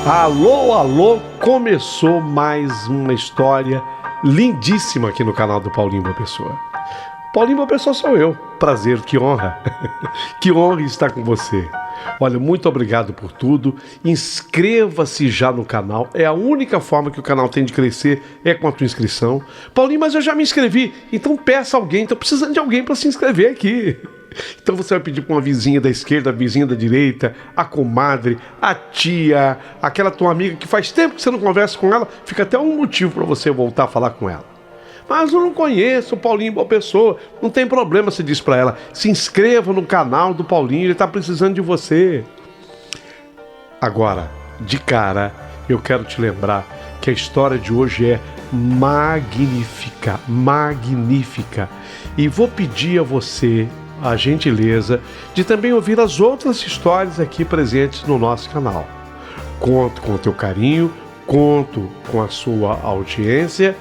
Alô, alô, começou mais uma história lindíssima aqui no canal do Paulinho Boa Pessoa. Paulinho Boa Pessoa sou eu, prazer, que honra, que honra estar com você. Olha, muito obrigado por tudo, inscreva-se já no canal, é a única forma que o canal tem de crescer, é com a tua inscrição. Paulinho, mas eu já me inscrevi, então peça alguém, estou precisando de alguém para se inscrever aqui. Então você vai pedir para uma vizinha da esquerda, a vizinha da direita, a comadre, a tia, aquela tua amiga que faz tempo que você não conversa com ela, fica até um motivo para você voltar a falar com ela. Mas eu não conheço o Paulinho Boa Pessoa, não tem problema, você diz para ela, se inscreva no canal do Paulinho, ele está precisando de você. Agora, de cara, eu quero te lembrar que a história de hoje é magnífica, magnífica. E vou pedir a você a gentileza de também ouvir as outras histórias aqui presentes no nosso canal. Conto com o teu carinho, conto com a sua audiência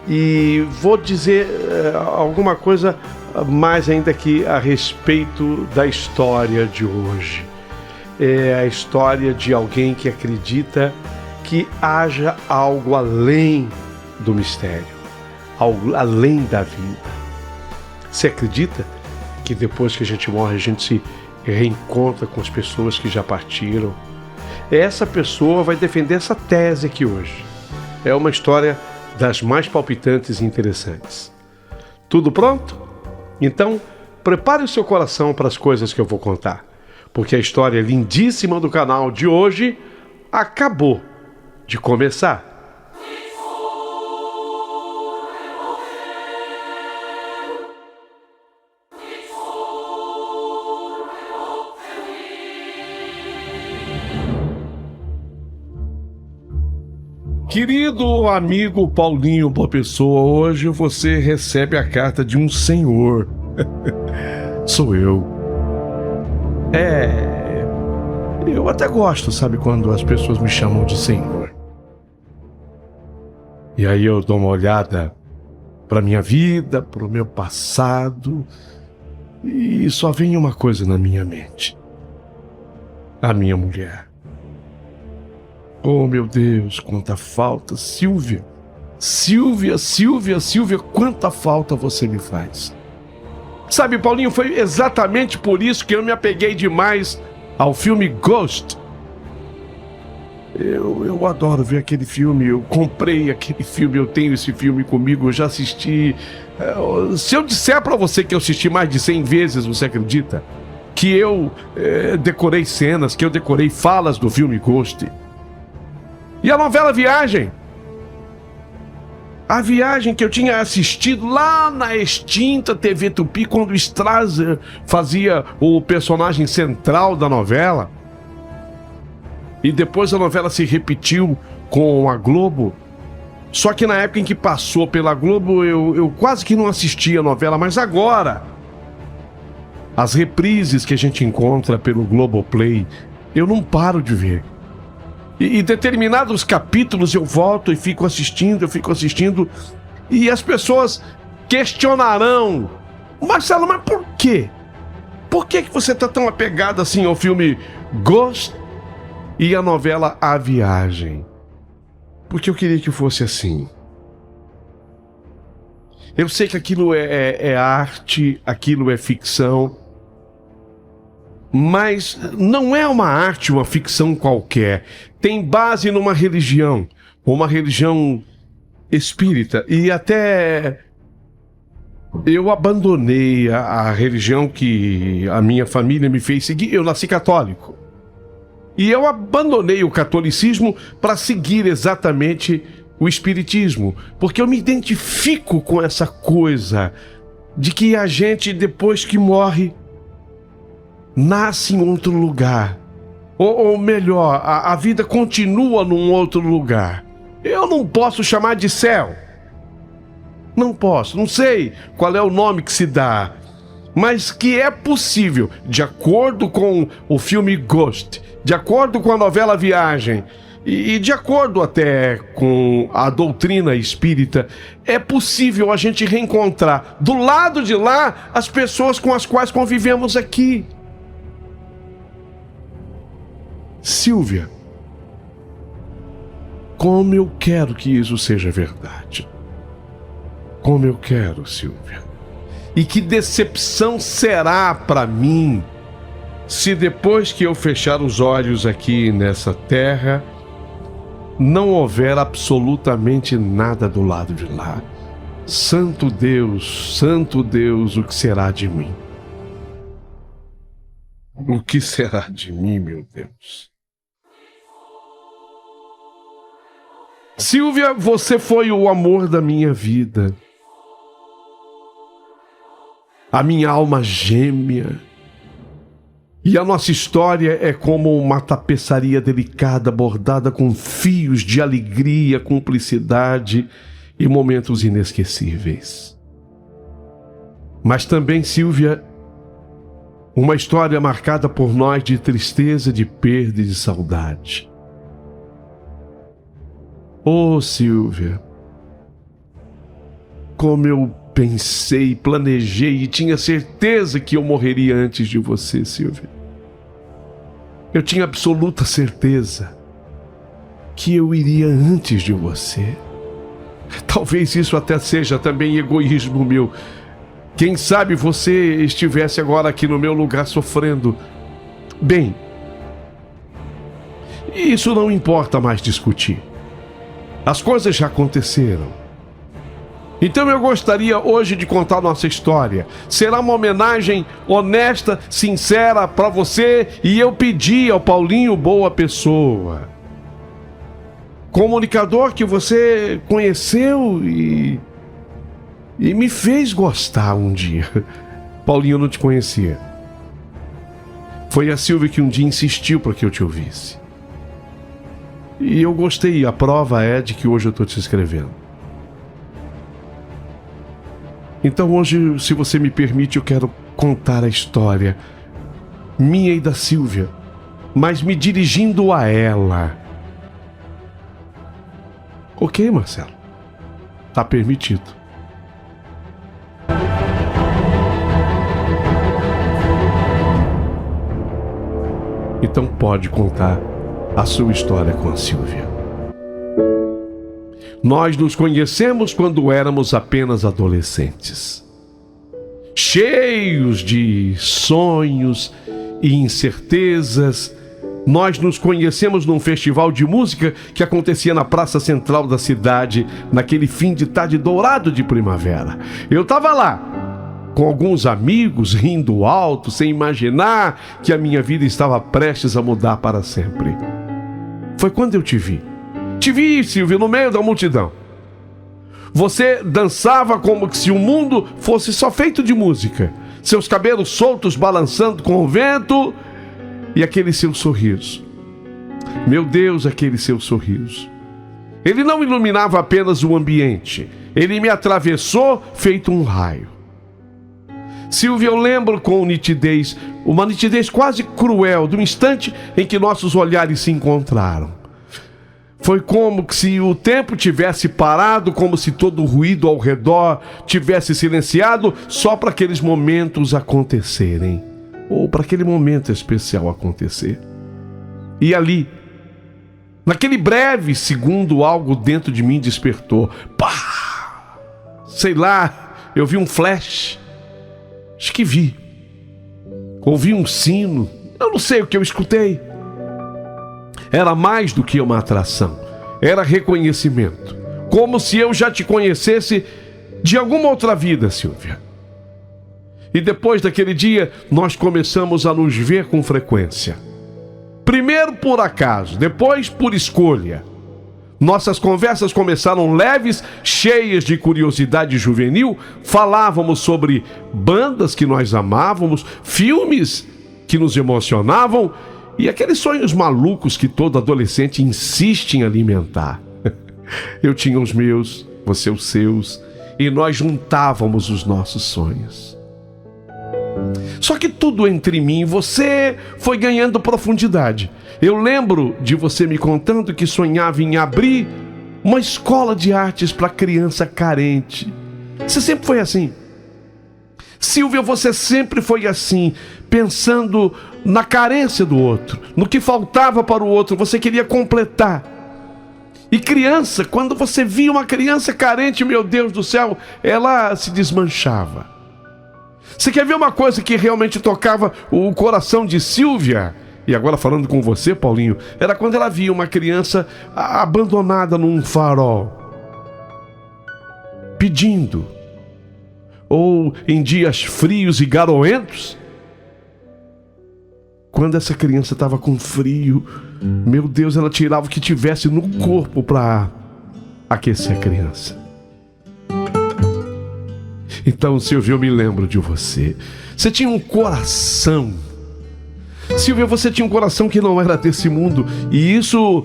e vou dizer alguma coisa mais ainda aqui a respeito da história de hoje. É a história de alguém que acredita que haja algo além do mistério, algo além da vida. Você acredita que depois que a gente morre, a gente se reencontra com as pessoas que já partiram? Essa pessoa vai defender essa tese aqui hoje. É uma história das mais palpitantes e interessantes. Tudo pronto? Então, prepare o seu coração para as coisas que eu vou contar, porque a história lindíssima do canal de hoje acabou de começar. Querido amigo Paulinho Boa Pessoa, hoje você recebe a carta de um senhor. Sou eu. Eu até gosto, sabe, quando as pessoas me chamam de senhor. E aí eu dou uma olhada para minha vida, para o meu passado, e só vem uma coisa na minha mente: a minha mulher. Oh, meu Deus, quanta falta, Silvia. Silvia, quanta falta você me faz. Sabe, Paulinho, foi exatamente por isso que eu me apeguei demais ao filme Ghost. Eu adoro ver aquele filme, eu comprei aquele filme, eu tenho esse filme comigo, eu já assisti. Se eu disser pra você que eu assisti mais de 100 vezes, você acredita? Que eu decorei cenas, que eu decorei falas do filme Ghost. E a novela Viagem? A Viagem que eu tinha assistido lá na extinta TV Tupi, quando o Strasser fazia o personagem central da novela. E depois a novela se repetiu com a Globo. Só que na época em que passou pela Globo, eu quase que não assistia a novela, mas agora, as reprises que a gente encontra pelo Globoplay, eu não paro de ver. E determinados capítulos eu volto e fico assistindo, e as pessoas questionarão: Marcelo, mas por quê? Por que você está tão apegado assim ao filme Ghost e à novela A Viagem? Porque eu queria que fosse assim. Eu sei que aquilo é arte, aquilo é ficção, mas não é uma arte, uma ficção qualquer. Tem base numa religião, uma religião espírita. E até eu abandonei a religião que a minha família me fez seguir. Eu nasci católico. E eu abandonei o catolicismo para seguir exatamente o espiritismo. Porque eu me identifico com essa coisa de que a gente, depois que morre, nasce em outro lugar. Ou melhor, a vida continua num outro lugar. Eu não posso chamar de céu. Não posso, não sei qual é o nome que se dá. Mas que é possível, de acordo com o filme Ghost, de acordo com a novela Viagem, e de acordo até com a doutrina espírita, é possível a gente reencontrar do lado de lá as pessoas com as quais convivemos aqui. Silvia, como eu quero que isso seja verdade. Como eu quero, Silvia. E que decepção será para mim se depois que eu fechar os olhos aqui nessa terra, não houver absolutamente nada do lado de lá. Santo Deus, o que será de mim? O que será de mim, meu Deus? Silvia, você foi o amor da minha vida. A minha alma gêmea. E a nossa história é como uma tapeçaria delicada bordada com fios de alegria, cumplicidade e momentos inesquecíveis. Mas também, Silvia, uma história marcada por nós de tristeza, de perda e de saudade. Oh, Silvia, como eu pensei, planejei e tinha certeza que eu morreria antes de você, Silvia. Eu tinha absoluta certeza que eu iria antes de você. Talvez isso até seja também egoísmo meu. Quem sabe você estivesse agora aqui no meu lugar sofrendo. Bem, isso não importa mais discutir. As coisas já aconteceram. Então eu gostaria hoje de contar nossa história. Será uma homenagem honesta, sincera para você, e eu pedi ao Paulinho Boa Pessoa, comunicador que você conheceu e me fez gostar um dia. Paulinho, eu não te conhecia. Foi a Silvia que um dia insistiu para que eu te ouvisse. E eu gostei, a prova é de que hoje eu estou te escrevendo. Então hoje, se você me permite, eu quero contar a história minha e da Silvia, mas me dirigindo a ela. Ok, Marcelo? Tá permitido. Então pode contar a sua história com a Silvia. Nós nos conhecemos quando éramos apenas adolescentes, cheios de sonhos e incertezas. Nós nos conhecemos num festival de música que acontecia na praça central da cidade, naquele fim de tarde dourado de primavera. Eu estava lá, com alguns amigos, rindo alto, sem imaginar que a minha vida estava prestes a mudar para sempre. Foi quando eu te vi. Te vi, Silvia, no meio da multidão. Você dançava como se o mundo fosse só feito de música. Seus cabelos soltos balançando com o vento e aquele seu sorriso. Meu Deus, aquele seu sorriso. Ele não iluminava apenas o ambiente. Ele me atravessou feito um raio. Silvia, eu lembro com nitidez, uma nitidez quase cruel, do instante em que nossos olhares se encontraram. Foi como se o tempo tivesse parado, como se todo o ruído ao redor tivesse silenciado só para aqueles momentos acontecerem, ou para aquele momento especial acontecer. E ali, naquele breve segundo, algo dentro de mim despertou. Pá! Sei lá, eu vi um flash. Acho que vi. Ouvi um sino. Eu não sei o que eu escutei. Era mais do que uma atração, era reconhecimento, como se eu já te conhecesse de alguma outra vida, Silvia. E depois daquele dia, nós começamos a nos ver com frequência. Primeiro por acaso, depois por escolha. Nossas conversas começaram leves, cheias de curiosidade juvenil. Falávamos sobre bandas que nós amávamos, filmes que nos emocionavam, e aqueles sonhos malucos que todo adolescente insiste em alimentar. Eu tinha os meus, você os seus, e nós juntávamos os nossos sonhos. Só que tudo entre mim e você foi ganhando profundidade. Eu lembro de você me contando que sonhava em abrir uma escola de artes para criança carente. Você sempre foi assim. Silvia, você sempre foi assim, pensando na carência do outro, no que faltava para o outro, você queria completar. E criança, quando você via uma criança carente, meu Deus do céu, ela se desmanchava. Você quer ver uma coisa que realmente tocava o coração de Silvia? E agora falando com você, Paulinho, era quando ela via uma criança abandonada num farol, pedindo. Ou em dias frios e garoentos, quando essa criança estava com frio, meu Deus, ela tirava o que tivesse no corpo para aquecer a criança. Então, Silvia, eu me lembro de você. Você tinha um coração. Silvia, você tinha um coração que não era desse mundo. E isso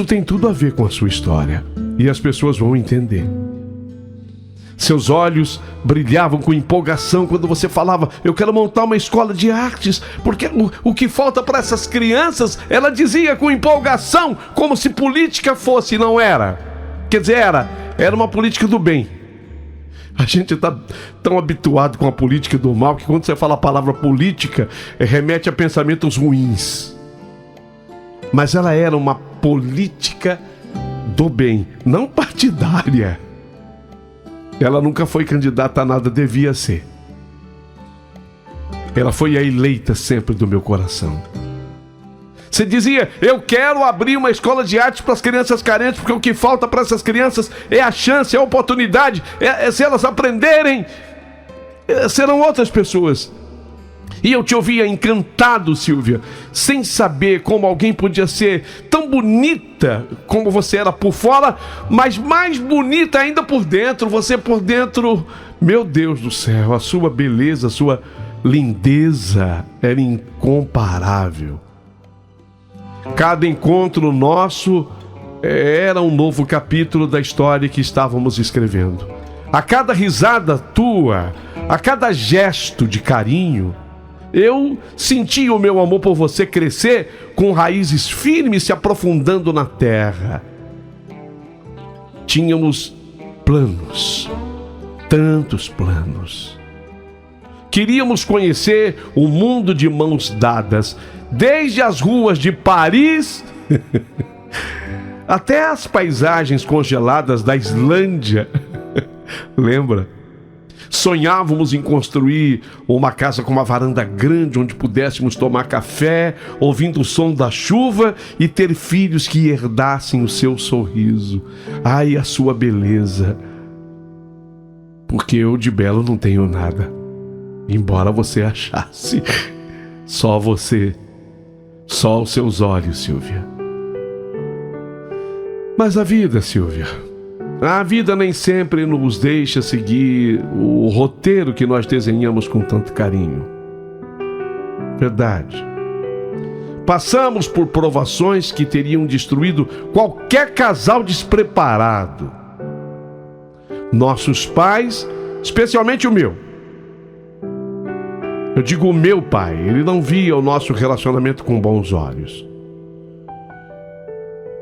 tem tudo a ver com a sua história. E as pessoas vão entender. Seus olhos brilhavam com empolgação quando você falava: eu quero montar uma escola de artes, porque o que falta para essas crianças, ela dizia com empolgação, como se política fosse, não era. Quer dizer, era uma política do bem. A gente está tão habituado com a política do mal que quando você fala a palavra política, remete a pensamentos ruins. Mas ela era uma política do bem, não partidária. Ela nunca foi candidata a nada, devia ser. Ela foi a eleita sempre do meu coração. Você dizia: eu quero abrir uma escola de arte para as crianças carentes, porque o que falta para essas crianças é a chance, é a oportunidade, se elas aprenderem, serão outras pessoas. E eu te ouvia encantado, Silvia, sem saber como alguém podia ser tão bonita como você era por fora, mas mais bonita ainda por dentro. Você por dentro, meu Deus do céu, a sua beleza, a sua lindeza era incomparável. Cada encontro nosso era um novo capítulo da história que estávamos escrevendo. A cada risada tua, a cada gesto de carinho, eu sentia o meu amor por você crescer com raízes firmes se aprofundando na terra. Tínhamos planos, tantos planos. Queríamos conhecer o mundo de mãos dadas, desde as ruas de Paris até as paisagens congeladas da Islândia. Lembra? Sonhávamos em construir uma casa com uma varanda grande onde pudéssemos tomar café, ouvindo o som da chuva e ter filhos que herdassem o seu sorriso. Ai, a sua beleza. Porque eu de belo não tenho nada. Embora você achasse. Só você. Só os seus olhos, Silvia. Mas a vida, Silvia, a vida nem sempre nos deixa seguir o roteiro que nós desenhamos com tanto carinho. Verdade. Passamos por provações que teriam destruído qualquer casal despreparado. Nossos pais, especialmente o meu. Eu digo o meu pai, ele não via o nosso relacionamento com bons olhos.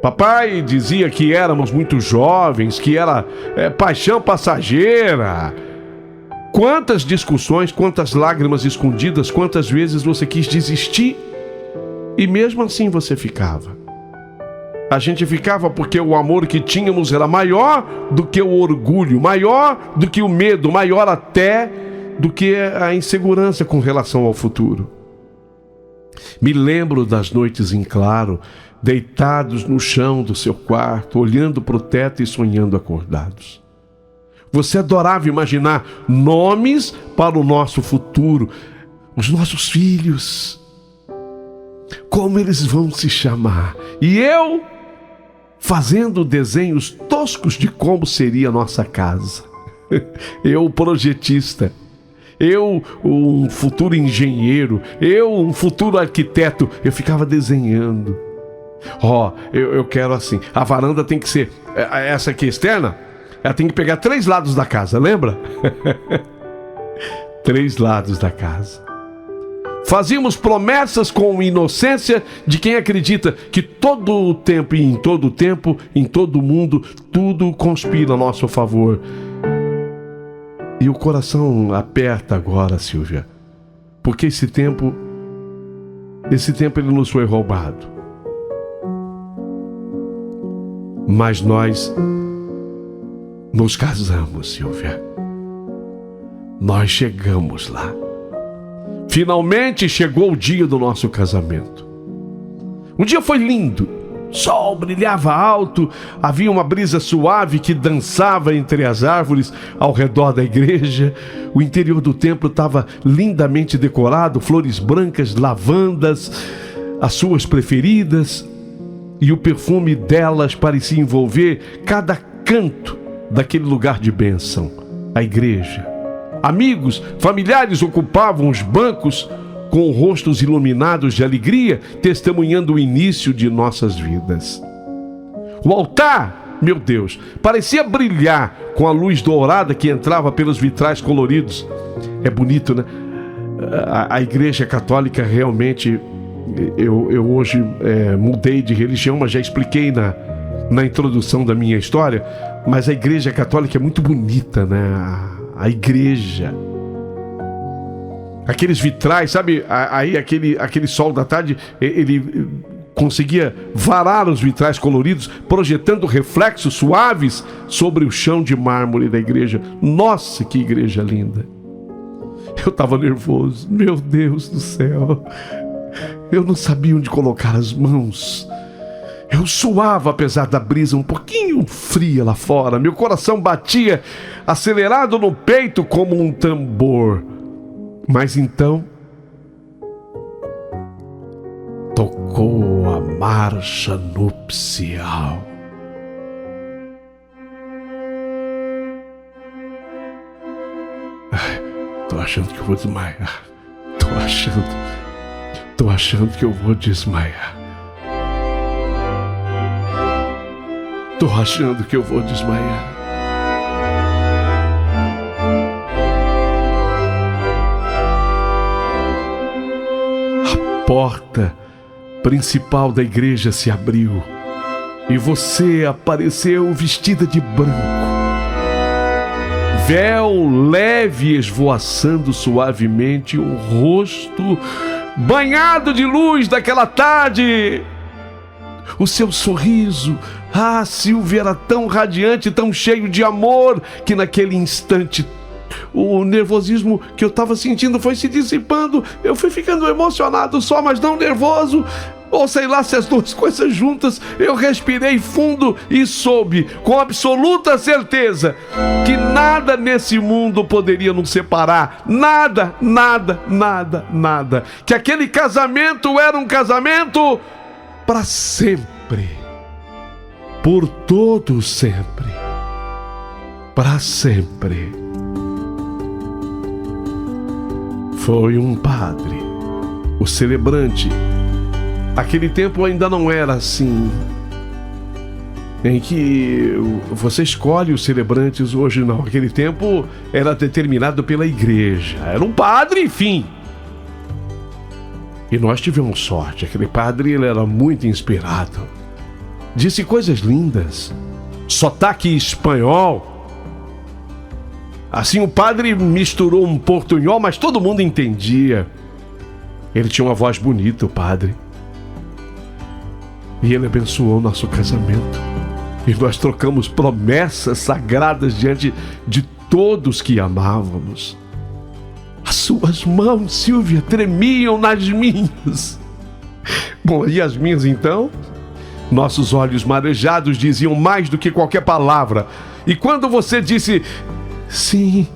Papai dizia que éramos muito jovens, que era paixão passageira. Quantas discussões, quantas lágrimas escondidas, quantas vezes você quis desistir e mesmo assim você ficava. A gente ficava porque o amor que tínhamos era maior do que o orgulho, maior do que o medo, maior até do que a insegurança com relação ao futuro. Me lembro das noites em claro, deitados no chão do seu quarto, olhando para o teto e sonhando acordados. Você adorava imaginar nomes para o nosso futuro, os nossos filhos. Como eles vão se chamar? E eu fazendo desenhos toscos de como seria a nossa casa. Eu, projetista. Eu, um futuro engenheiro. Eu, um futuro arquiteto. Eu ficava desenhando. Eu quero assim. A varanda tem que ser essa aqui externa. Ela tem que pegar 3 lados da casa, lembra? 3 lados da casa. Fazíamos promessas com inocência de quem acredita que todo o tempo e em todo o tempo, em todo o mundo, tudo conspira a nosso favor. E o coração aperta agora, Silvia, porque esse tempo ele nos foi roubado. Mas nós nos casamos, Silvia. Nós chegamos lá. Finalmente chegou o dia do nosso casamento. O dia foi lindo. O sol brilhava alto, havia uma brisa suave que dançava entre as árvores ao redor da igreja. O interior do templo estava lindamente decorado, flores brancas, lavandas, as suas preferidas, e o perfume delas parecia envolver cada canto daquele lugar de bênção, a igreja. Amigos, familiares ocupavam os bancos com rostos iluminados de alegria, testemunhando o início de nossas vidas. O altar, meu Deus, parecia brilhar com a luz dourada que entrava pelos vitrais coloridos. É bonito, né? A Igreja Católica realmente... Eu hoje mudei de religião, mas já expliquei na introdução da minha história. Mas a Igreja Católica é muito bonita, né? A igreja... Aqueles vitrais, sabe? Aí aquele sol da tarde, ele conseguia varar os vitrais coloridos, projetando reflexos suaves sobre o chão de mármore da igreja. Nossa, que igreja linda! Eu estava nervoso, meu Deus do céu! Eu não sabia onde colocar as mãos. Eu suava apesar da brisa um pouquinho fria lá fora. Meu coração batia acelerado no peito como um tambor. Mas então tocou a marcha nupcial. Tô achando que eu vou desmaiar. Tô achando que eu vou desmaiar. Tô achando que eu vou desmaiar. A porta principal da igreja se abriu e você apareceu vestida de branco. Véu leve esvoaçando suavemente o rosto banhado de luz daquela tarde. O seu sorriso, Silvia, era tão radiante, tão cheio de amor, que naquele instante o nervosismo que eu estava sentindo foi se dissipando. Eu fui ficando emocionado só, mas não nervoso. Ou sei lá se as duas coisas juntas. Eu respirei fundo e soube com absoluta certeza que nada nesse mundo poderia nos separar. Nada, nada, nada, nada. Que aquele casamento era um casamento para sempre. Por todo sempre. Para sempre. Foi um padre, o celebrante. Aquele tempo ainda não era assim, em que você escolhe os celebrantes. Hoje não. Aquele tempo era determinado pela igreja. Era um padre, enfim. E nós tivemos sorte. Aquele padre, ele era muito inspirado. Disse coisas lindas. Sotaque espanhol. Assim, o padre misturou um portunhol, mas todo mundo entendia. Ele tinha uma voz bonita, o padre. E ele abençoou nosso casamento. E nós trocamos promessas sagradas diante de todos que amávamos. As suas mãos, Silvia, tremiam nas minhas. Bom, e as minhas então? Nossos olhos marejados diziam mais do que qualquer palavra. E quando você disse sim,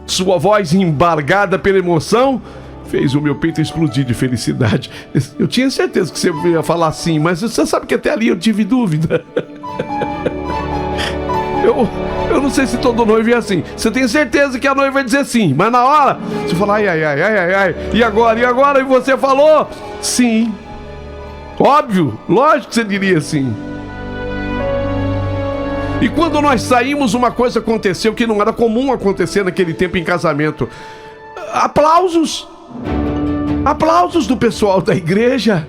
sua voz embargada pela emoção fez o meu peito explodir de felicidade. Eu tinha certeza que você ia falar sim, mas você sabe que até ali eu tive dúvida. Eu não sei se todo noivo é assim. Você tem certeza que a noiva vai dizer sim, mas na hora você fala ai, e agora? E você falou sim. Óbvio, lógico que você diria sim. E quando nós saímos, uma coisa aconteceu que não era comum acontecer naquele tempo em casamento. Aplausos do pessoal da igreja.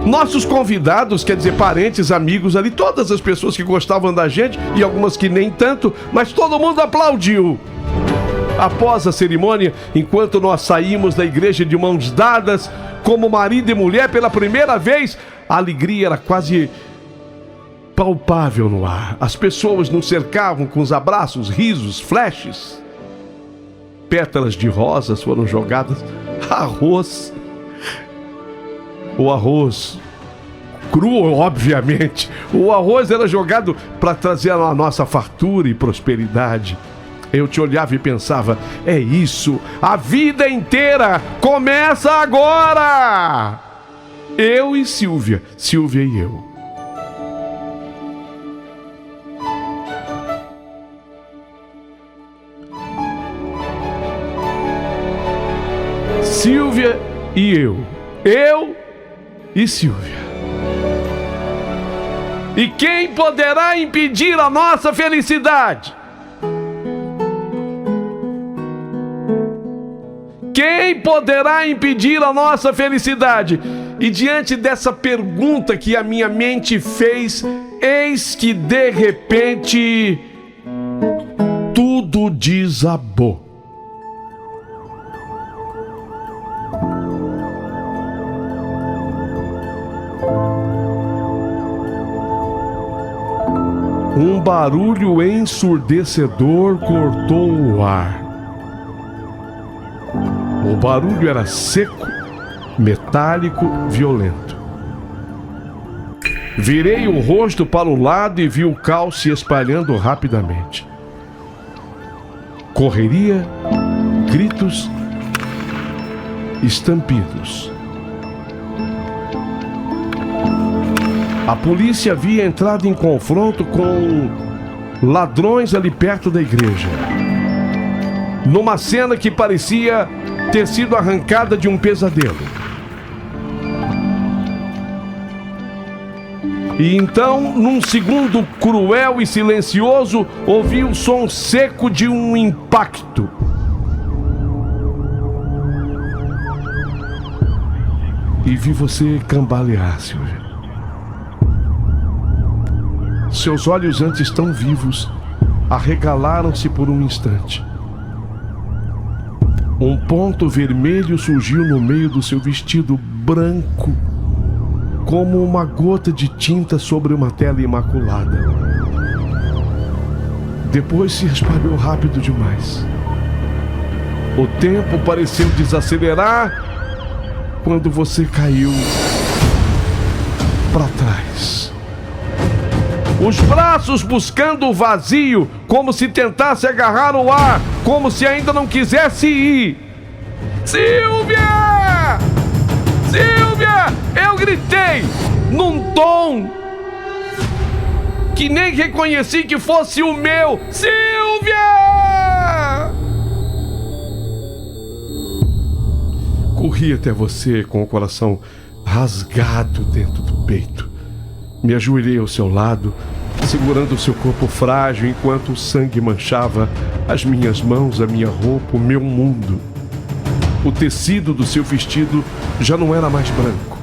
Nossos convidados, quer dizer, parentes, amigos ali, todas as pessoas que gostavam da gente e algumas que nem tanto, mas todo mundo aplaudiu. Após a cerimônia, enquanto nós saímos da igreja de mãos dadas, como marido e mulher pela primeira vez, a alegria era quase palpável no ar. As pessoas nos cercavam com os abraços, risos, flashes. Pétalas de rosas foram jogadas. Arroz. O arroz cru, obviamente. O arroz era jogado para trazer a nossa fartura e prosperidade. Eu te olhava e pensava, é isso, a vida inteira começa agora! Eu e Silvia, Silvia e eu. Silvia e eu e Silvia. E quem poderá impedir a nossa felicidade? Quem poderá impedir a nossa felicidade? E diante dessa pergunta que a minha mente fez, eis que de repente tudo desabou. Um barulho ensurdecedor cortou o ar. O barulho era seco, metálico, violento. Virei o rosto para o lado e vi o caos se espalhando rapidamente. Correria, gritos, estampidos. A polícia havia entrado em confronto com ladrões ali perto da igreja, numa cena que parecia ter sido arrancada de um pesadelo. E então, num segundo cruel e silencioso, ouvi o som seco de um impacto. E vi você cambalear, Silvia. Seus olhos, antes tão vivos, arregalaram-se por um instante. Um ponto vermelho surgiu no meio do seu vestido branco, como uma gota de tinta sobre uma tela imaculada. Depois se espalhou rápido demais. O tempo pareceu desacelerar quando você caiu para trás. Os braços buscando o vazio, como se tentasse agarrar o ar, como se ainda não quisesse ir. Silvia! Silvia! Eu gritei, num tom que nem reconheci que fosse o meu. Silvia! Corri até você com o coração rasgado dentro do peito. Me ajoelhei ao seu lado, segurando o seu corpo frágil enquanto o sangue manchava as minhas mãos, a minha roupa, o meu mundo. O tecido do seu vestido já não era mais branco.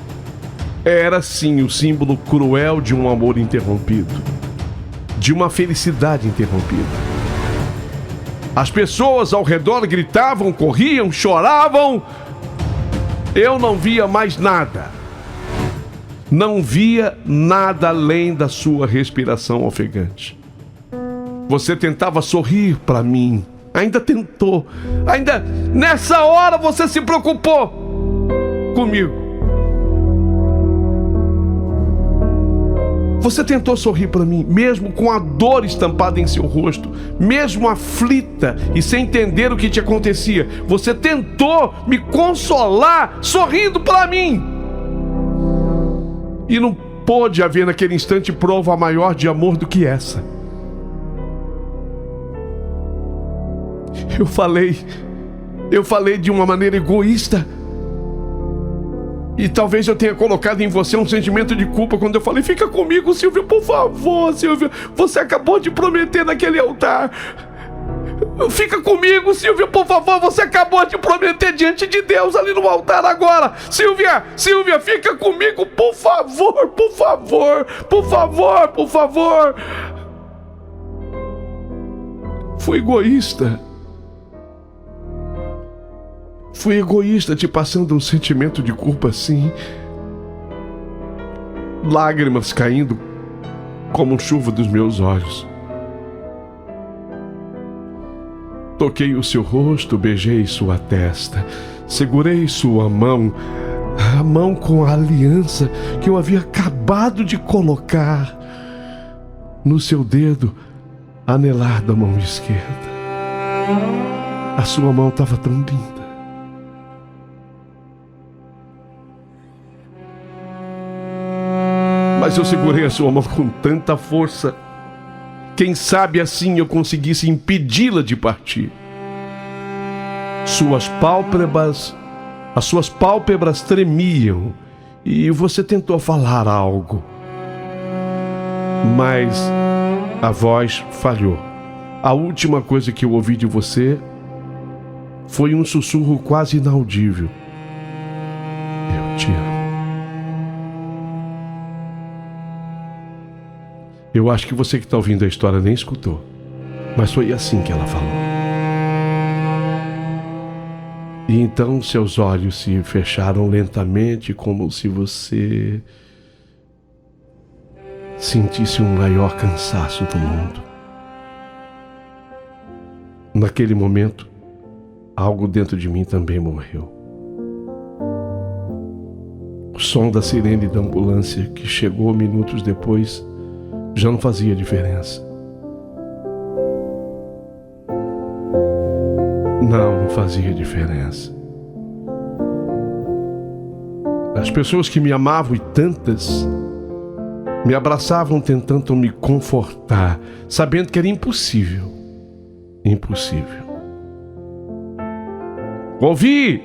Era sim o símbolo cruel de um amor interrompido, de uma felicidade interrompida. As pessoas ao redor gritavam, corriam, choravam. Eu não via mais nada. Não via nada além da sua respiração ofegante. Você tentava sorrir para mim. Ainda tentou. Ainda nessa hora você se preocupou comigo. Você tentou sorrir para mim, mesmo com a dor estampada em seu rosto, mesmo aflita e sem entender o que te acontecia. Você tentou me consolar sorrindo para mim. E não pôde haver naquele instante prova maior de amor do que essa. Eu falei de uma maneira egoísta. E talvez eu tenha colocado em você um sentimento de culpa quando eu falei: fica comigo, Silvia, por favor, Silvia. Você acabou de prometer naquele altar. Fica comigo, Silvia, por favor. Você acabou de prometer diante de Deus ali no altar agora. Silvia, Silvia, fica comigo, por favor, por favor, por favor, por favor. Fui egoísta. Fui egoísta te passando um sentimento de culpa assim. Lágrimas caindo como chuva dos meus olhos. Toquei o seu rosto, beijei sua testa, segurei sua mão, a mão com a aliança que eu havia acabado de colocar no seu dedo anelar da mão esquerda. A sua mão estava tão linda. Mas eu segurei a sua mão com tanta força. Quem sabe assim eu conseguisse impedi-la de partir. As suas pálpebras tremiam e você tentou falar algo. Mas a voz falhou. A última coisa que eu ouvi de você foi um sussurro quase inaudível. Eu te amo. Eu acho que você que está ouvindo a história nem escutou, mas foi assim que ela falou. E então seus olhos se fecharam lentamente, como se você sentisse um maior cansaço do mundo. Naquele momento, algo dentro de mim também morreu. O som da sirene da ambulância que chegou minutos depois já não fazia diferença. Não fazia diferença. As pessoas que me amavam, e tantas, me abraçavam tentando me confortar, sabendo que era impossível. Impossível. Ouvi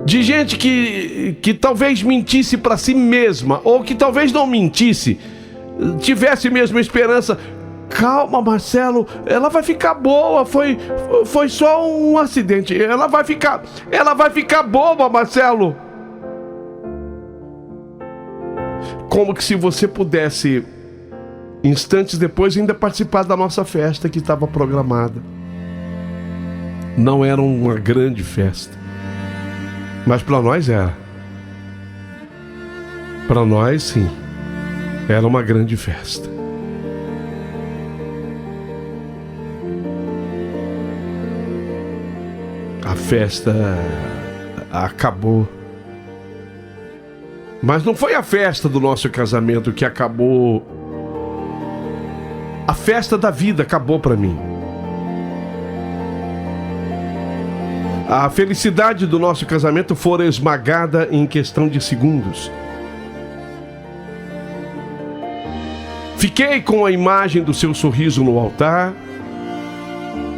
de gente que talvez mentisse para si mesma, ou que talvez não mentisse, tivesse mesmo esperança. Calma, Marcelo, ela vai ficar boa, foi só um acidente, ela vai ficar boa, Marcelo. Como que se você pudesse, instantes depois, ainda participar da nossa festa que estava programada. Não era uma grande festa, mas para nós era. Para nós, sim, era uma grande festa. A festa acabou. Mas não foi a festa do nosso casamento que acabou. A festa da vida acabou para mim. A felicidade do nosso casamento foi esmagada em questão de segundos. Fiquei com a imagem do seu sorriso no altar,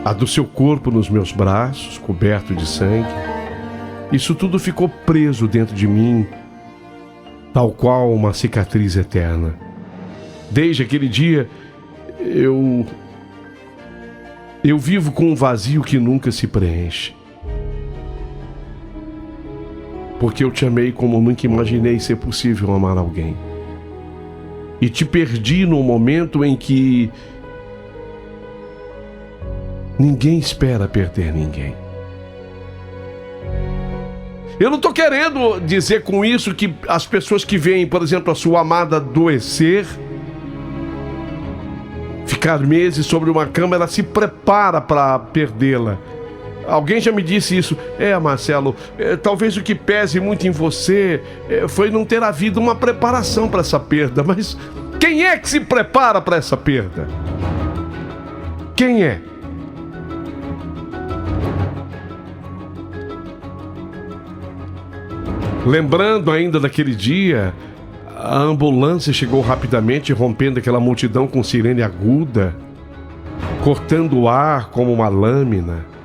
a do seu corpo nos meus braços, coberto de sangue. Isso tudo ficou preso dentro de mim, tal qual uma cicatriz eterna. Desde aquele dia, eu vivo com um vazio que nunca se preenche. Porque eu te amei como nunca imaginei ser possível amar alguém. E te perdi no momento em que ninguém espera perder ninguém. Eu não estou querendo dizer com isso que as pessoas que veem, por exemplo, a sua amada adoecer, ficar meses sobre uma cama, ela se prepara para perdê-la. Alguém já me disse isso. Marcelo, talvez o que pese muito em você foi não ter havido uma preparação para essa perda. Mas quem é que se prepara para essa perda? Quem é? Lembrando ainda daquele dia, a ambulância chegou rapidamente, rompendo aquela multidão com sirene aguda, cortando o ar como uma lâmina.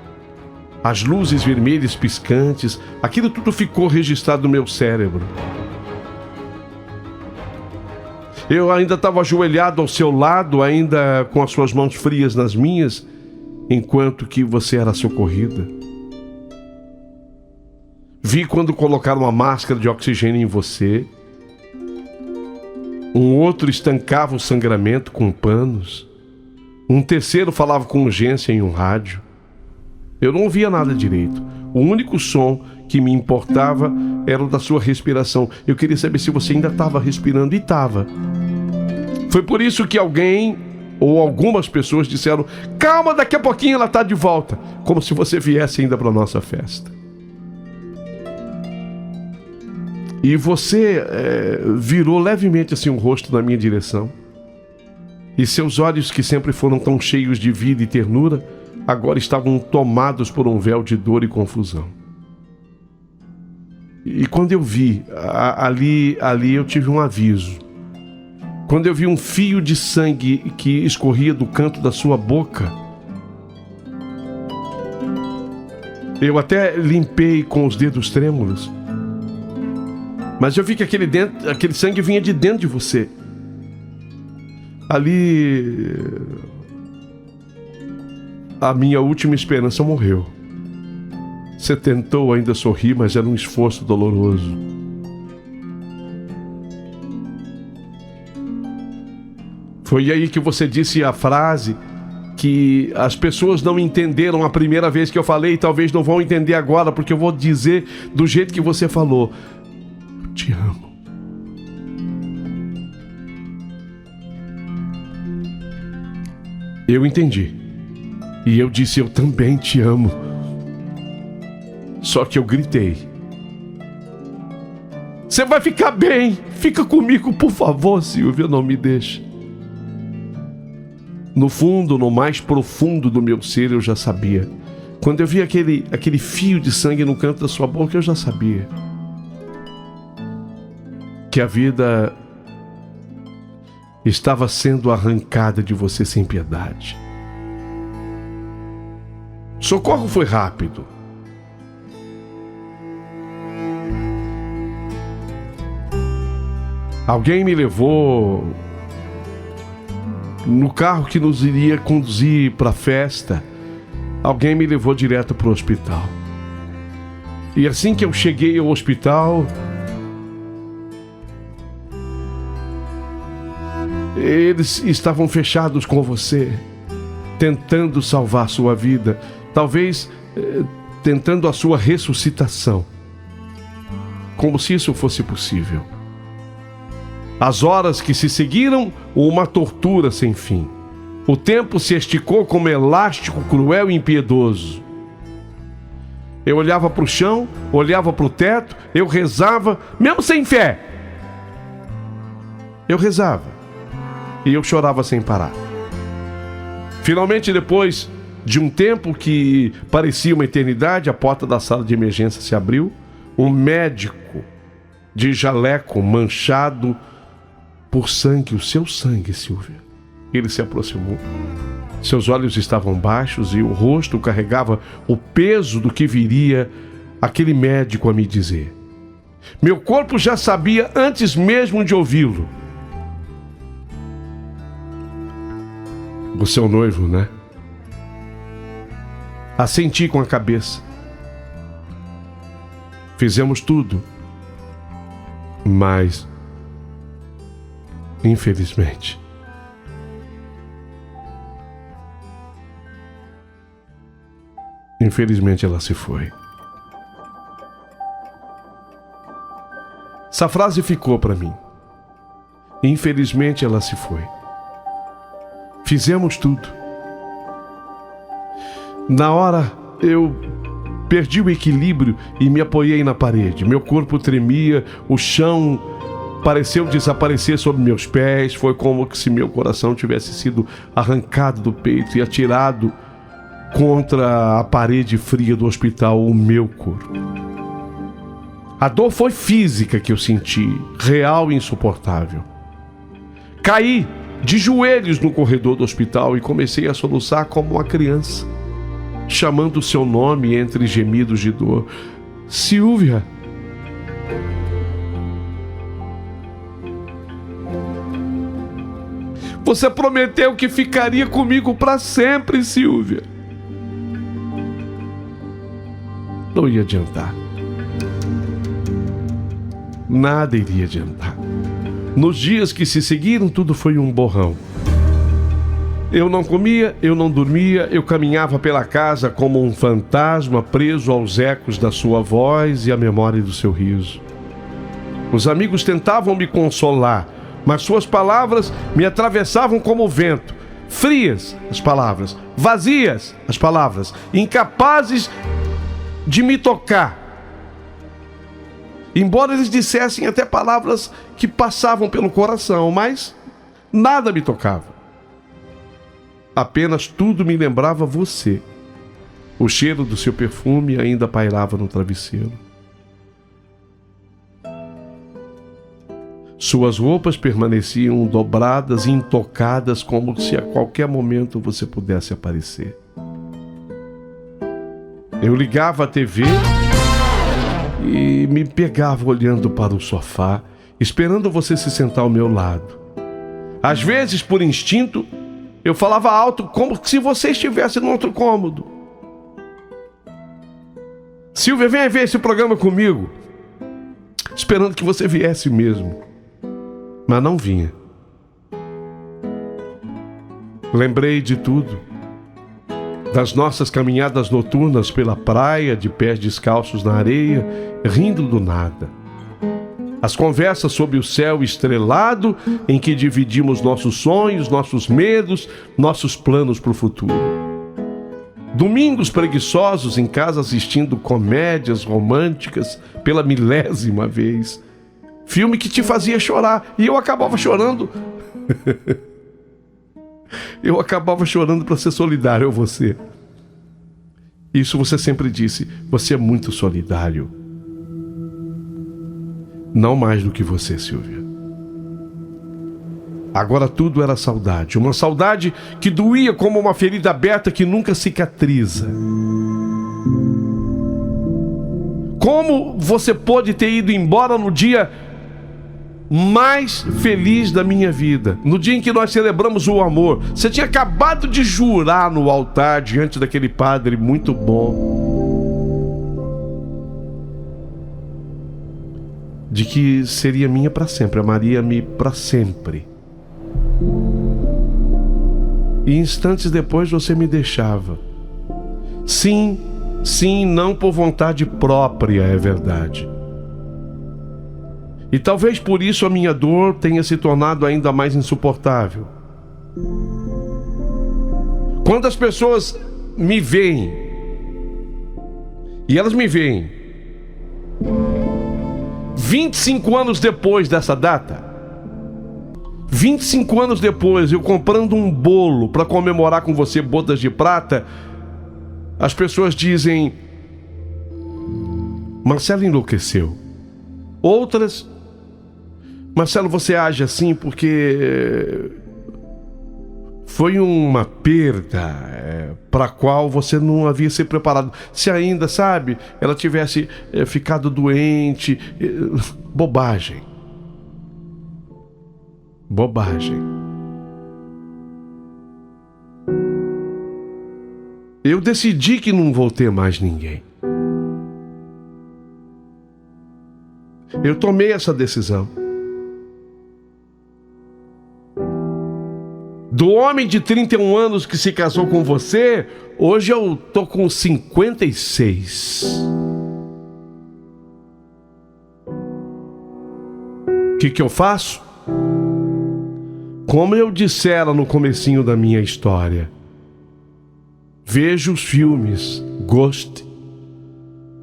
As luzes vermelhas piscantes, aquilo tudo ficou registrado no meu cérebro. Eu ainda estava ajoelhado ao seu lado, ainda com as suas mãos frias nas minhas, enquanto que você era socorrida. Vi quando colocaram uma máscara de oxigênio em você. Um outro estancava o sangramento com panos. Um terceiro falava com urgência em um rádio. Eu não ouvia nada direito. O único som que me importava era o da sua respiração. Eu queria saber se você ainda estava respirando, e estava. Foi por isso que alguém ou algumas pessoas disseram: calma, daqui a pouquinho ela está de volta. Como se você viesse ainda para a nossa festa. E você virou levemente assim o rosto na minha direção. E seus olhos, que sempre foram tão cheios de vida e ternura, agora estavam tomados por um véu de dor e confusão. E quando eu vi, ali eu tive um aviso. Quando eu vi um fio de sangue que escorria do canto da sua boca, eu até limpei com os dedos trêmulos, mas eu vi que aquele sangue vinha de dentro de você. Ali, a minha última esperança morreu. Você tentou ainda sorrir, mas era um esforço doloroso. Foi aí que você disse a frase que as pessoas não entenderam a primeira vez que eu falei, e talvez não vão entender agora, porque eu vou dizer do jeito que você falou: eu te amo. Eu entendi. E eu disse: eu também te amo. Só que eu gritei: você vai ficar bem. Fica comigo, por favor, Silvia, não me deixe. No fundo, no mais profundo do meu ser, eu já sabia. Quando eu vi aquele fio de sangue no canto da sua boca, eu já sabia que a vida estava sendo arrancada de você sem piedade. Socorro foi rápido. Alguém me levou no carro que nos iria conduzir para a festa. Alguém me levou direto para o hospital. E assim que eu cheguei ao hospital, eles estavam fechados com você, tentando salvar sua vida, talvez tentando a sua ressuscitação, como se isso fosse possível. As horas que se seguiram, uma tortura sem fim. O tempo se esticou como elástico cruel e impiedoso. Eu olhava para o chão, olhava para o teto, eu rezava, mesmo sem fé. Eu rezava e eu chorava sem parar. Finalmente, depois de um tempo que parecia uma eternidade, a porta da sala de emergência se abriu. Um médico de jaleco manchado por sangue, o seu sangue, Silvia. Ele se aproximou. Seus olhos estavam baixos e o rosto carregava o peso do que viria aquele médico a me dizer. Meu corpo já sabia antes mesmo de ouvi-lo. O seu noivo, né? Assenti com a cabeça. Fizemos tudo. Mas, infelizmente, ela se foi. Essa frase ficou para mim. Infelizmente ela se foi. Fizemos tudo. Na hora eu perdi o equilíbrio e me apoiei na parede. Meu corpo tremia, o chão pareceu desaparecer sob meus pés. Foi como se meu coração tivesse sido arrancado do peito e atirado contra a parede fria do hospital, o meu corpo. A dor foi física que eu senti, real e insuportável. Caí de joelhos no corredor do hospital e comecei a soluçar como uma criança, chamando o seu nome entre gemidos de dor. Silvia! Você prometeu que ficaria comigo para sempre, Silvia. Não ia adiantar. Nada iria adiantar. Nos dias que se seguiram, tudo foi um borrão. Eu não comia, eu não dormia, eu caminhava pela casa como um fantasma preso aos ecos da sua voz e à memória do seu riso. Os amigos tentavam me consolar, mas suas palavras me atravessavam como o vento. Frias as palavras, vazias as palavras, incapazes de me tocar. Embora eles dissessem até palavras que passavam pelo coração, mas nada me tocava. Apenas tudo me lembrava você. O cheiro do seu perfume ainda pairava no travesseiro. Suas roupas permaneciam dobradas e intocadas, como se a qualquer momento você pudesse aparecer. Eu ligava a TV e me pegava olhando para o sofá, esperando você se sentar ao meu lado. Às vezes, por instinto, eu falava alto como se você estivesse no outro cômodo. Silvia, venha ver esse programa comigo. Esperando que você viesse mesmo. Mas não vinha. Lembrei de tudo. Das nossas caminhadas noturnas pela praia, de pés descalços na areia, rindo do nada. As conversas sob o céu estrelado, em que dividimos nossos sonhos, nossos medos, nossos planos para o futuro. Domingos preguiçosos em casa assistindo comédias românticas pela 1000ª vez. Filme que te fazia chorar e eu acabava chorando. Eu acabava chorando para ser solidário a você. Isso você sempre disse, você é muito solidário. Não mais do que você, Silvia. Agora tudo era saudade. Uma saudade que doía como uma ferida aberta que nunca cicatriza. Como você pôde ter ido embora no dia mais feliz da minha vida, no dia em que nós celebramos o amor? Você tinha acabado de jurar no altar diante daquele padre muito bom de que seria minha para sempre, amaria-me para sempre. E instantes depois você me deixava. Sim, não por vontade própria, é verdade. E talvez por isso a minha dor tenha se tornado ainda mais insuportável. Quando as pessoas me veem, e elas me veem 25 anos depois dessa data, 25 anos depois, eu comprando um bolo para comemorar com você bodas de prata, as pessoas dizem: Marcelo enlouqueceu. Outras: Marcelo, você age assim porque foi uma perda para a qual você não havia se preparado. Se ainda, sabe, ela tivesse ficado doente. Bobagem. Bobagem. Eu decidi que não vou ter mais ninguém. Eu tomei essa decisão. Do homem de 31 anos que se casou com você, hoje eu tô com 56. O que eu faço? Como eu dissera no comecinho da minha história, vejo os filmes Ghost,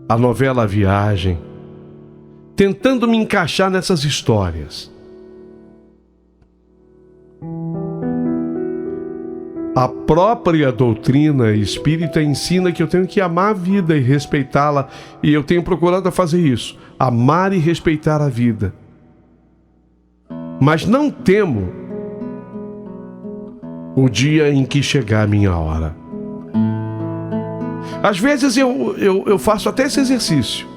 a novela Viagem, tentando me encaixar nessas histórias. A própria doutrina espírita ensina que eu tenho que amar a vida e respeitá-la, e eu tenho procurado fazer isso, amar e respeitar a vida. Mas não temo o dia em que chegar a minha hora. Às vezes eu faço até esse exercício.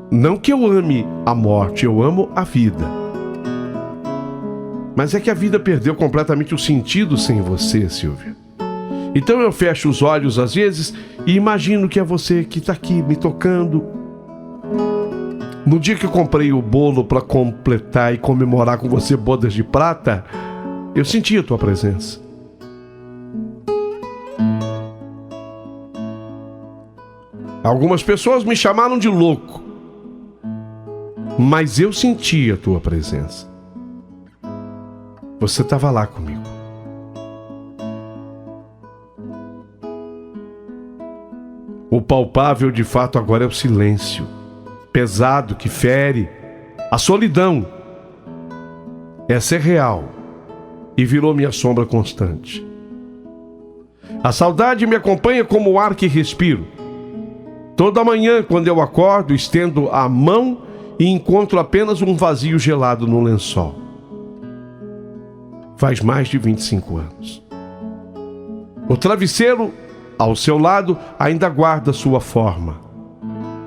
Não que eu ame a morte, eu amo a vida. Mas é que a vida perdeu completamente o sentido sem você, Silvia. Então eu fecho os olhos às vezes e imagino que é você que está aqui me tocando. No dia que eu comprei o bolo para completar e comemorar com você bodas de prata, eu senti a tua presença. Algumas pessoas me chamaram de louco, mas eu senti a tua presença. Você estava lá comigo. O palpável de fato agora é o silêncio, pesado, que fere, a solidão. Essa é real e virou minha sombra constante. A saudade me acompanha como o ar que respiro. Toda manhã, quando eu acordo, estendo a mão e encontro apenas um vazio gelado no lençol. Faz mais de 25 anos. O travesseiro ao seu lado ainda guarda sua forma.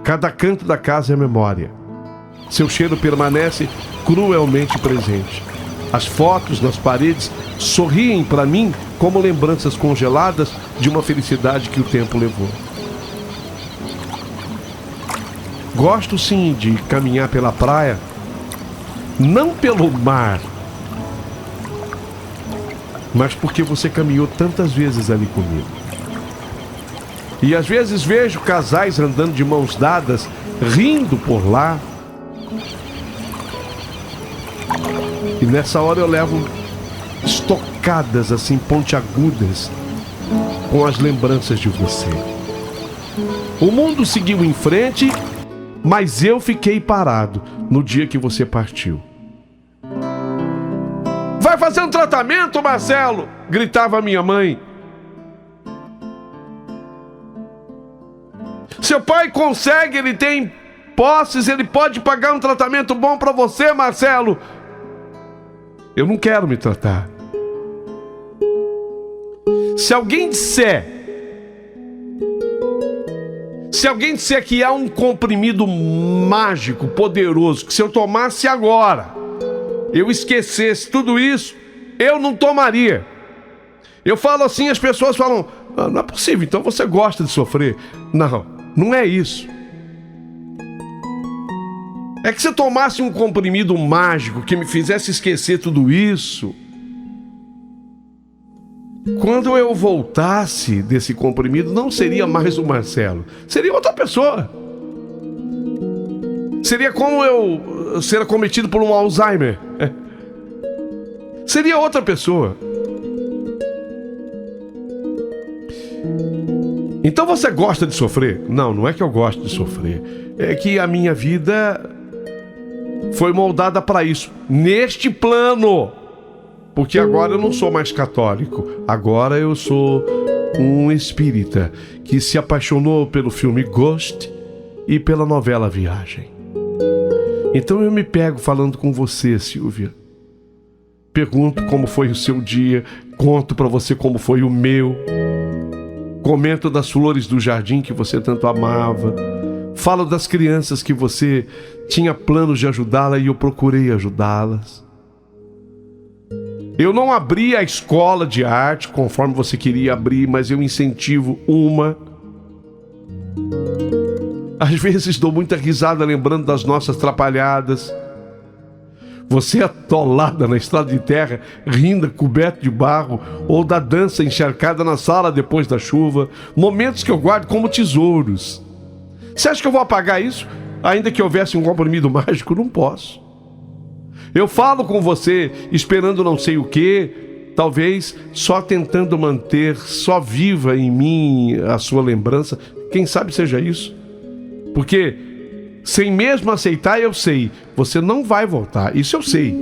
Cada canto da casa é memória. Seu cheiro permanece cruelmente presente. As fotos nas paredes sorriem para mim como lembranças congeladas de uma felicidade que o tempo levou. Gosto sim de caminhar pela praia, não pelo mar, mas porque você caminhou tantas vezes ali comigo. E às vezes vejo casais andando de mãos dadas, rindo por lá. E nessa hora eu levo estocadas assim, pontiagudas, com as lembranças de você. O mundo seguiu em frente, mas eu fiquei parado no dia que você partiu. Vai fazer um tratamento, Marcelo? Gritava minha mãe. Seu pai consegue, ele tem posses, ele pode pagar um tratamento bom para você, Marcelo. Eu não quero me tratar. Se alguém disser que há um comprimido mágico, poderoso, que se eu tomasse agora, eu esquecesse tudo isso, eu não tomaria. Eu falo assim, as pessoas falam, não é possível, então você gosta de sofrer. Não, não é isso. É que se eu tomasse um comprimido mágico que me fizesse esquecer tudo isso, quando eu voltasse desse comprimido, não seria mais o Marcelo, seria outra pessoa. Seria como eu ser acometido por um Alzheimer. Seria outra pessoa. Então você gosta de sofrer? Não, não é que eu gosto de sofrer. É que a minha vida foi moldada para isso, neste plano. Porque agora eu não sou mais católico. Agora eu sou um espírita que se apaixonou pelo filme Ghost e pela novela Viagem. Então eu me pego falando com você, Silvia. Pergunto como foi o seu dia, conto para você como foi o meu. Comento das flores do jardim que você tanto amava. Falo das crianças que você tinha planos de ajudá-la e eu procurei ajudá-las. Eu não abri a escola de arte conforme você queria abrir, mas eu incentivo uma. Às vezes dou muita risada lembrando das nossas trapalhadas. Você atolada na estrada de terra, rindo, coberto de barro, ou da dança encharcada na sala depois da chuva. Momentos que eu guardo como tesouros. Você acha que eu vou apagar isso? Ainda que houvesse um comprimido mágico, não posso. Eu falo com você esperando não sei o quê, talvez só tentando manter só viva em mim a sua lembrança. Quem sabe seja isso? Porque sem mesmo aceitar, eu sei, você não vai voltar. Isso eu sei.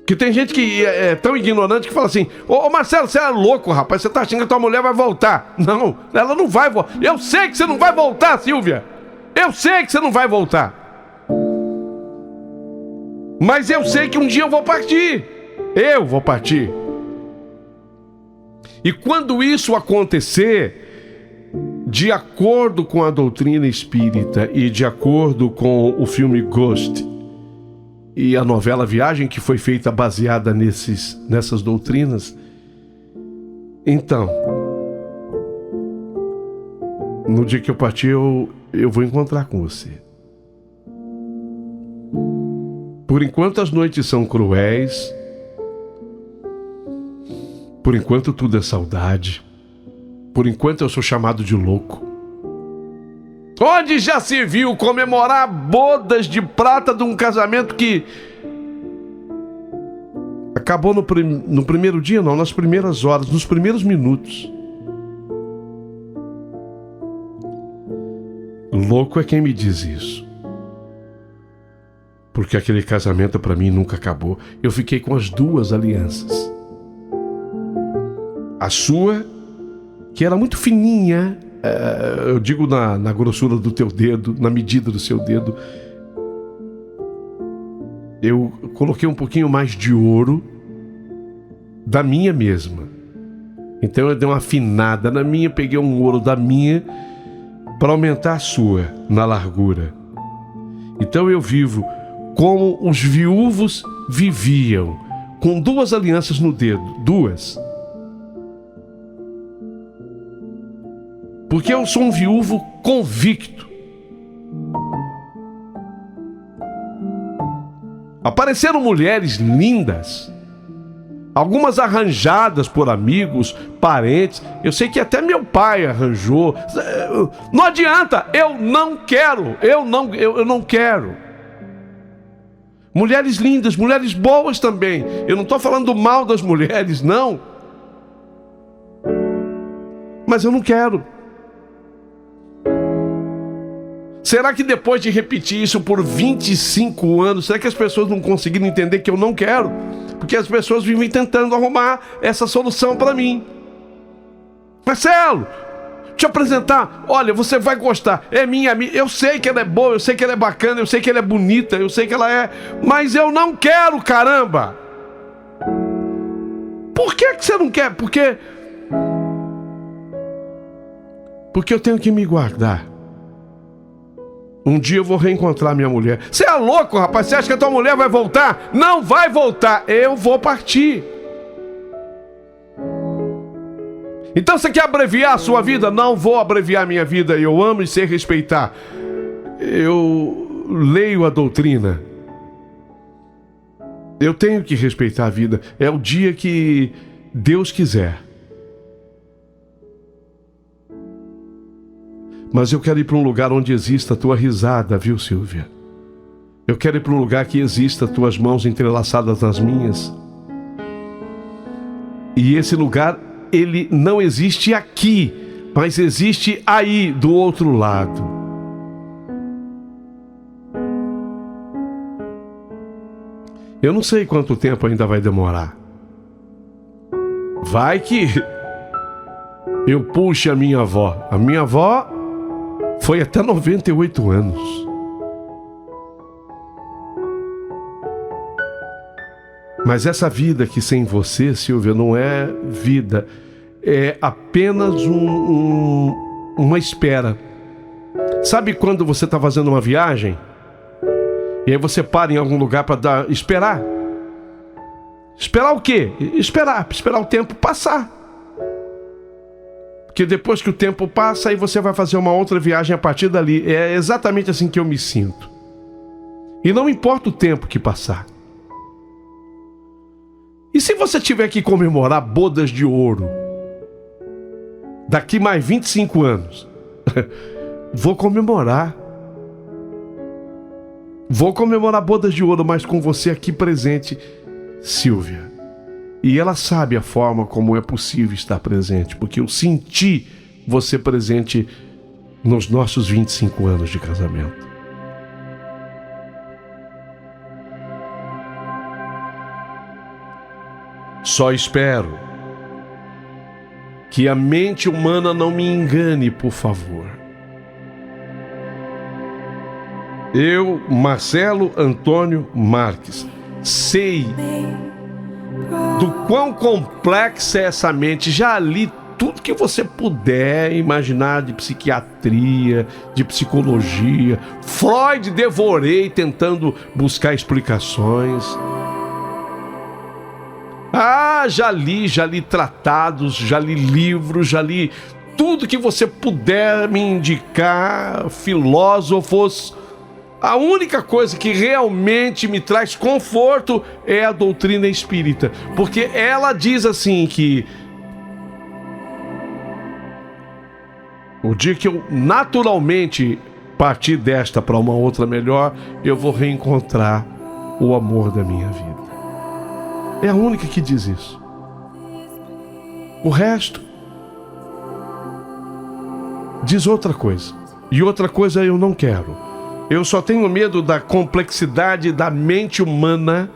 Que tem gente que é tão ignorante que fala assim: ô Marcelo, você é louco, rapaz, você tá achando que a tua mulher vai voltar. Não, ela não vai voltar. Eu sei que você não vai voltar, Silvia. Eu sei que você não vai voltar. Mas eu sei que um dia eu vou partir. Eu vou partir. E quando isso acontecer, de acordo com a doutrina espírita e de acordo com o filme Ghost e a novela Viagem, que foi feita baseada nessas doutrinas, então, no dia que eu partir, eu vou encontrar com você. Por enquanto as noites são cruéis, por enquanto tudo é saudade, Por enquanto eu sou chamado de louco. Onde já se viu comemorar bodas de prata de um casamento que acabou no primeiro dia, não, nas primeiras horas, nos primeiros minutos. Louco é quem me diz isso. Porque aquele casamento para mim nunca acabou. Eu fiquei com as duas alianças. A sua, que era muito fininha, eu digo na grossura do teu dedo, na medida do seu dedo. Eu coloquei um pouquinho mais de ouro da minha mesma. Então eu dei uma afinada na minha, peguei um ouro da minha para aumentar a sua na largura. Então eu vivo como os viúvos viviam, com duas alianças no dedo, duas. Porque eu sou um viúvo convicto. Apareceram mulheres lindas, algumas arranjadas por amigos, parentes. Eu sei que até meu pai arranjou. Não adianta, eu não quero. Eu não quero. Mulheres lindas, mulheres boas também. Eu não estou falando mal das mulheres, não. Mas eu não quero. Será que depois de repetir isso por 25 anos, será que as pessoas não conseguiram entender que eu não quero? Porque as pessoas vivem tentando arrumar essa solução para mim. Marcelo, te apresentar, olha, você vai gostar, é minha amiga, eu sei que ela é boa, eu sei que ela é bacana, eu sei que ela é bonita, eu sei que ela é, mas eu não quero, caramba! Por que você não quer? Porque eu tenho que me guardar. Um dia eu vou reencontrar minha mulher. Você é louco, rapaz? Você acha que a tua mulher vai voltar? Não vai voltar, eu vou partir. Então você quer abreviar a sua vida? Não vou abreviar a minha vida. Eu amo e sei respeitar. Eu leio a doutrina. Eu tenho que respeitar a vida. É o dia que Deus quiser. Mas eu quero ir para um lugar onde exista a tua risada, viu, Silvia? Eu quero ir para um lugar que exista tuas mãos entrelaçadas nas minhas. E esse lugar, ele não existe aqui, mas existe aí, do outro lado. Eu não sei quanto tempo ainda vai demorar. Vai que eu puxe a minha avó. A minha avó foi até 98 anos. Mas essa vida aqui sem você, Silvia, não é vida. É apenas uma espera. Sabe quando você está fazendo uma viagem? E aí você para em algum lugar para esperar? Esperar o quê? Esperar o tempo passar. Porque depois que o tempo passa, aí você vai fazer uma outra viagem a partir dali. É exatamente assim que eu me sinto. E não importa o tempo que passar. E se você tiver que comemorar bodas de ouro daqui mais 25 anos? Vou comemorar. Vou comemorar bodas de ouro, mas com você aqui presente, Silvia. E ela sabe a forma como é possível estar presente, porque eu senti você presente nos nossos 25 anos de casamento. Só espero que a mente humana não me engane, por favor. Eu, Marcelo Antônio Marques, sei do quão complexa é essa mente. Já li tudo que você puder imaginar de psiquiatria, de psicologia. Freud devorei tentando buscar explicações. Já li tratados, já li livros, já li tudo que você puder me indicar, filósofos. A única coisa que realmente me traz conforto é a doutrina espírita, porque ela diz assim que O dia que eu naturalmente partir desta para uma outra melhor, eu vou reencontrar o amor da minha vida. É a única que diz isso. O resto diz outra coisa. E outra coisa eu não quero. Eu só tenho medo da complexidade da mente humana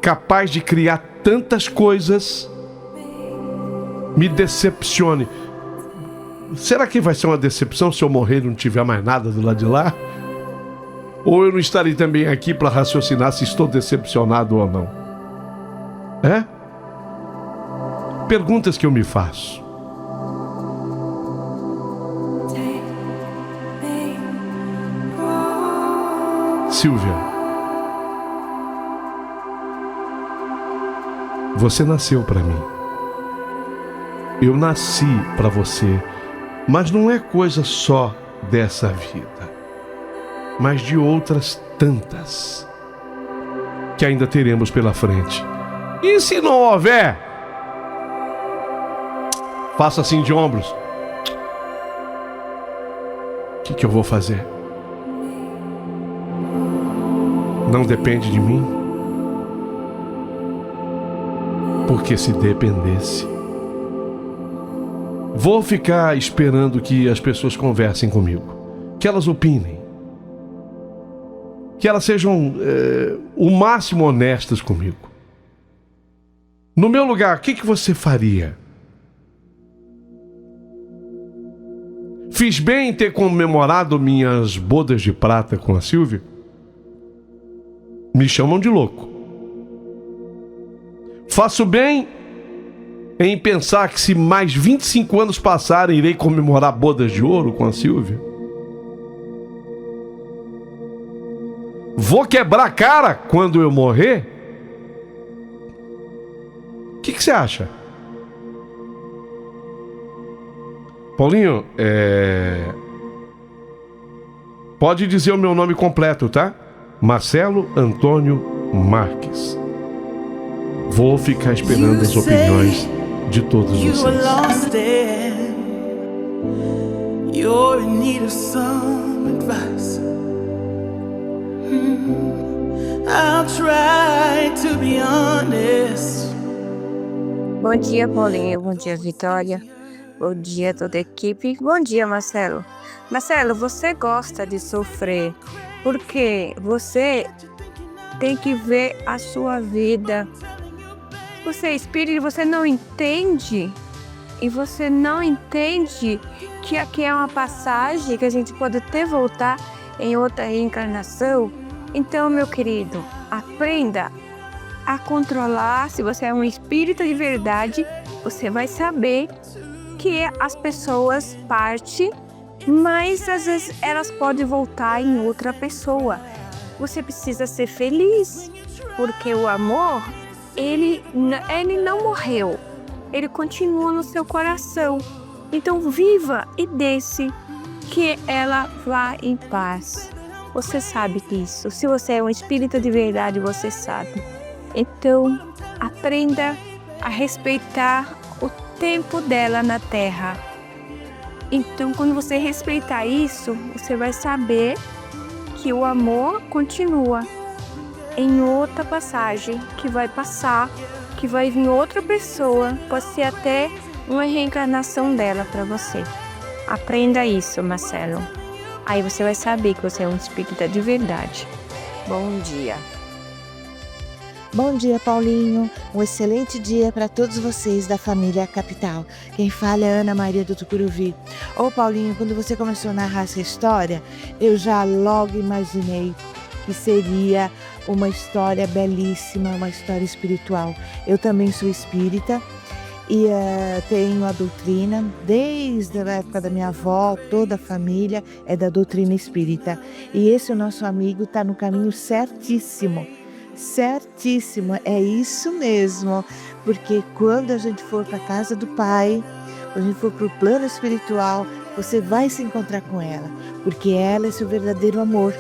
capaz de criar tantas coisas. Me decepcione. Será que vai ser uma decepção se eu morrer e não tiver mais nada do lado de lá? Ou eu não estarei também aqui para raciocinar se estou decepcionado ou não? É? Perguntas que eu me faço. Silvia, você nasceu para mim. Eu nasci para você, mas não é coisa só dessa vida, mas de outras tantas que ainda teremos pela frente. E se não houver, faça assim de ombros. O que eu vou fazer? Não depende de mim, porque se dependesse, vou ficar esperando que as pessoas conversem comigo, que elas opinem, que elas sejam o máximo honestas comigo. No meu lugar, o que você faria? Fiz bem em ter comemorado minhas bodas de prata com a Silvia? Me chamam de louco. Faço bem em pensar que se mais 25 anos passarem, irei comemorar bodas de ouro com a Silvia? Vou quebrar a cara quando eu morrer? O que você acha? Paulinho, pode dizer o meu nome completo, tá? Marcelo Antônio Marques. Vou ficar esperando as opiniões de todos vocês. You're in need of some advice. I'll try to be honest. Bom dia, Paulinho. Bom dia, Vitória. Bom dia, toda a equipe. Bom dia, Marcelo. Marcelo, você gosta de sofrer porque você tem que ver a sua vida. Você é espírito e você não entende. E você não entende que aqui é uma passagem que a gente pode até voltar em outra reencarnação. Então, meu querido, aprenda a controlar. Se você é um espírito de verdade, você vai saber que as pessoas partem, mas às vezes elas podem voltar em outra pessoa. Você precisa ser feliz, porque o amor, ele não morreu. Ele continua no seu coração. Então viva e deixe que ela vá em paz. Você sabe disso. Se você é um espírito de verdade, você sabe. Então, aprenda a respeitar o tempo dela na Terra. Então, quando você respeitar isso, você vai saber que o amor continua em outra passagem, que vai passar, que vai vir outra pessoa, pode ser até uma reencarnação dela para você. Aprenda isso, Marcelo. Aí você vai saber que você é um espírita de verdade. Bom dia. Bom dia, Paulinho. Um excelente dia para todos vocês da família Capital. Quem fala é Ana Maria do Tucuruvi. Ô, Paulinho, quando você começou a narrar essa história, eu já logo imaginei que seria uma história belíssima, uma história espiritual. Eu também sou espírita e tenho a doutrina, desde a época da minha avó, toda a família é da doutrina espírita. E esse nosso amigo está no caminho certíssimo. Certíssimo, é isso mesmo, porque quando a gente for para a casa do Pai, quando a gente for para o plano espiritual, você vai se encontrar com ela, porque ela é seu verdadeiro amor,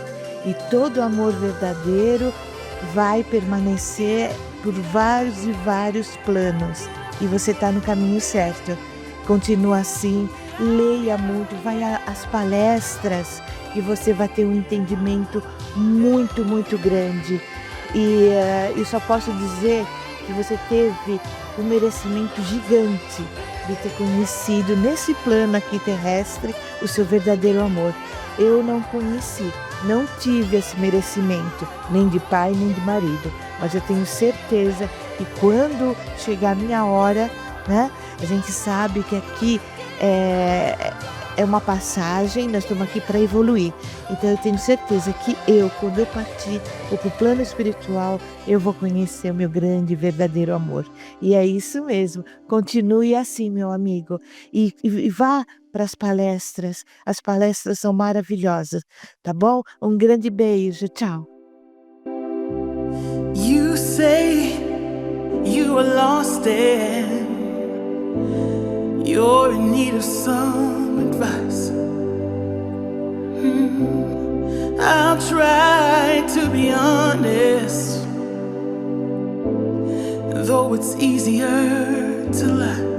e todo amor verdadeiro vai permanecer por vários e vários planos, e você está no caminho certo. Continua assim, leia muito, vai às palestras e você vai ter um entendimento muito, muito grande. E eu só posso dizer que você teve um merecimento gigante de ter conhecido nesse plano aqui terrestre o seu verdadeiro amor. Eu não conheci, não tive esse merecimento, nem de pai, nem de marido, mas eu tenho certeza que quando chegar a minha hora, né, a gente sabe que aqui é uma passagem, nós estamos aqui para evoluir. Então eu tenho certeza que quando eu partir para o plano espiritual, eu vou conhecer o meu grande e verdadeiro amor. E é isso mesmo, continue assim, meu amigo, e vá para as palestras são maravilhosas, tá bom? Um grande beijo, tchau. You say you are lost and you're in need of some advice. I'll try to be honest, though it's easier to lie.